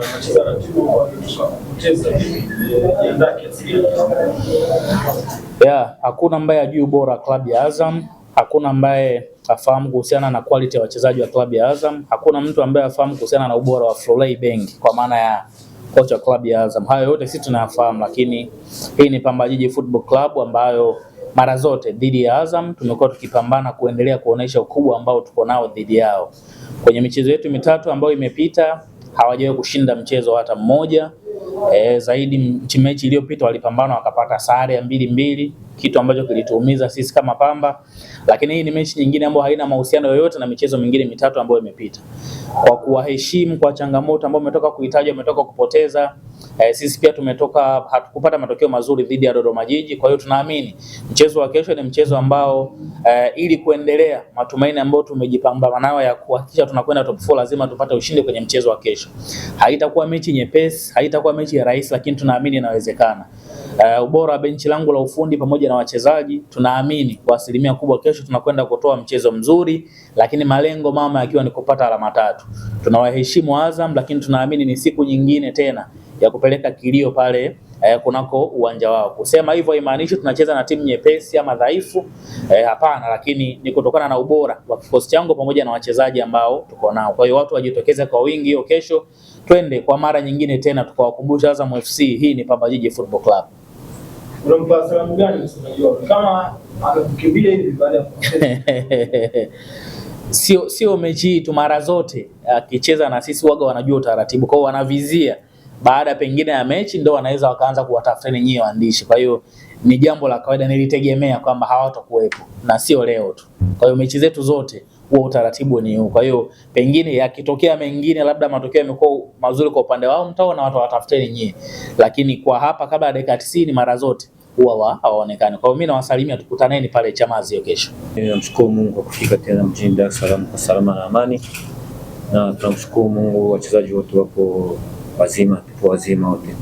wanacheza na timu kupoteza jiandaa kiasi. Hakuna ambaye ajui ubora wa klabu ya Azam, hakuna ambaye afahamu kuhusiana na quality ya wachezaji wa klabu ya Azam, hakuna mtu ambaye afahamu kuhusiana na ubora wa Florent Ibenge kwa maana ya kocha wa klabu ya Azam. Hayo yote sisi tunayafahamu, lakini hii ni Pamba Jiji Football Club ambayo mara zote dhidi ya Azam tumekuwa tukipambana kuendelea kuonesha ukubwa ambao tuko nao dhidi yao. Kwenye michezo yetu mitatu ambayo imepita hawajawahi kushinda mchezo hata mmoja. Zaidi mechi iliyopita walipambana wakapata sare ya 2-2, kitu ambacho kilituumiza sisi kama Pamba, lakini hii ni mechi nyingine ambayo haina mahusiano yoyote na michezo mingine mitatu ambayo imepita. Kwa kuwaheshimu kwa changamoto ambayo umetoka kuhitaji, umetoka kupoteza, sisi pia hatukupata matokeo mazuri dhidi ya Dodoma Jiji. Kwa hiyo tunaamini mchezo wa kesho ni mchezo ambao ili kuendelea matumaini ambayo tumejipamba nayo ya kuhakikisha tunakwenda top 4 lazima tupate ushindi kwenye mchezo wa kesho. Haitakuwa mechi nyepesi, haitakuwa mechi ya rahisi, lakini tunaamini inawezekana. Ubora wa benchi langu la ufundi pamoja na wachezaji, tunaamini kwa asilimia kubwa kesho tunakwenda kutoa mchezo mzuri, lakini malengo mama yakiwa ni kupata alama 3. Tunawaheshimu Azam, lakini tunaamini ni siku nyingine tena ya kupeleka kilio pale kunako uwanja wao. Kusema hivyo haimaanishi tunacheza na timu nyepesi ama dhaifu, hapana, lakini ni kutokana na ubora wa kikosi changu pamoja na wachezaji ambao tuko nao. Kwa hiyo watu wajitokeze kwa wingi hiyo kesho, twende kwa mara nyingine tena tukawakumbusha Azam FC hii ni Pamba Jiji Football Club. Unampa salamu gani msemaji wako kama akakukimbia hivi baada ya sio mechi hii tu, mara zote akicheza na sisi waga wanajua utaratibu. Kwa hiyo wanavizia baada pengine ya mechi ndio wanaweza wakaanza kuwatafuteni nyie waandishi. Kwa hiyo ni jambo la kawaida, nilitegemea kwamba hawatakuwepo na sio leo tu. Kwa hiyo mechi zetu zote huo utaratibu ni huu. Kwa hiyo pengine yakitokea mengine labda matokeo yamekuwa mazuri kwa upande wao, mtaona watu watafuteni nyie, lakini kwa hapa kabla ya dakika 90 mara zote huwa hawaonekani. Kwa hiyo mimi nawasalimia, tukutaneni pale Chamazi hiyo kesho. Namshukuru Mungu kwa kufika tena mjini Dar es Salaam kwa salama na amani, na tunamshukuru Mungu wachezaji wote wapo wazima, tupo wazima wote.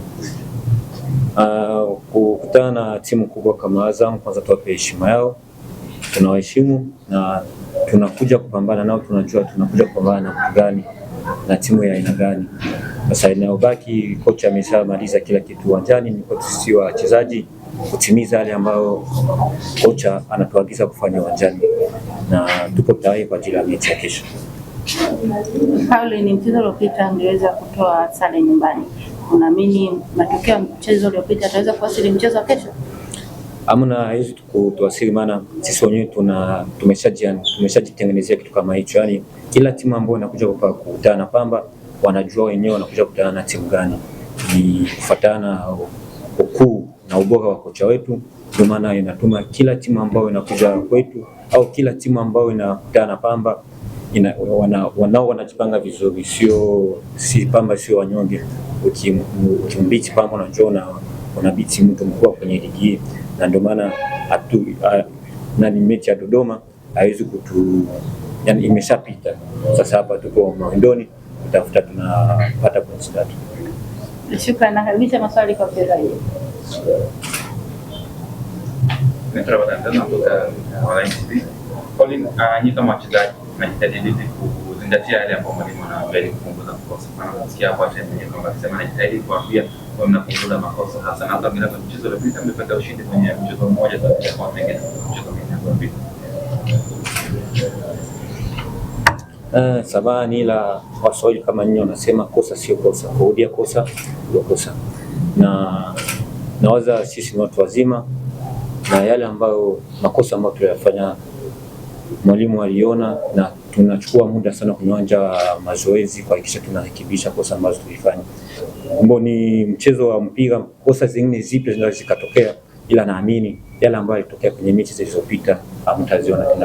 Kukutana na timu kubwa kama Azam, kwanza tuwape heshima yao, tunawaheshimu na tunakuja kupambana nao, tunajua tunakuja kupambana na mtu gani na timu ya aina gani. Sasa inayobaki kocha ameshamaliza kila kitu uwanjani, ni kwa sisi wachezaji kutimiza yale ambayo kocha anatuagiza kufanya uwanjani, na tupo tayari kwa ajili ya mechi ya kesho. Paulo, ni mchezo uliopita angeweza kutoa sare nyumbani. Unaamini matokeo ya mchezo uliopita ataweza kuasili mchezo wa kesho? Hamna hizo kutuasili, maana sisi wenyewe tumeshajitengenezea kitu kama hicho. Yaani kila timu ambayo inakuja kukutana na Pamba wanajua wenyewe wanakuja kukutana na timu gani. Ni kufuatana ukuu na ubora wa kocha wetu, ndio maana inatuma kila timu ambayo inakuja kwetu au kila timu ambayo inakutana na Pamba wanajipanga vizuri, si Pamba sio wanyonge. Ukimbiti Pamba unajua unabiti mtu mkubwa kwenye ligi hii, na ndio maana ni mechi ya Dodoma haiwezi yani imeshapita. Sasa hapa tuko mawindoni kutafuta tunapata pointi 3. Shukrani, na kabisa maswali kwa wachezaji. Nyinyi kama wachezaji mnajitahidi kuzingatia yale ambayo mwalimu anawaambia kupunguza makosa. Nasikia hapo hata mwenyewe kwamba anasema anajitahidi kuambia kwa mnapunguza makosa hasa, na hata bila mchezo uliopita mmepata ushindi kwenye mchezo mmoja kwa pengine mchezo mwingine. Sabani la Waswahili kama nyinyi wanasema kosa sio kosa, kurudia kosa ndio kosa. Na nawaza sisi ni watu wazima, na yale ambayo makosa ambayo tuliyafanya mwalimu aliona, na tunachukua muda sana kwenye uwanja wa mazoezi kuhakikisha tunarekebisha kosa ambazo tulifanya. Ni mchezo wa mpira, kosa zingine zipi zinaweza zikatokea, ila naamini yale ambayo yalitokea kwenye mechi zilizopita hamtaziona tena.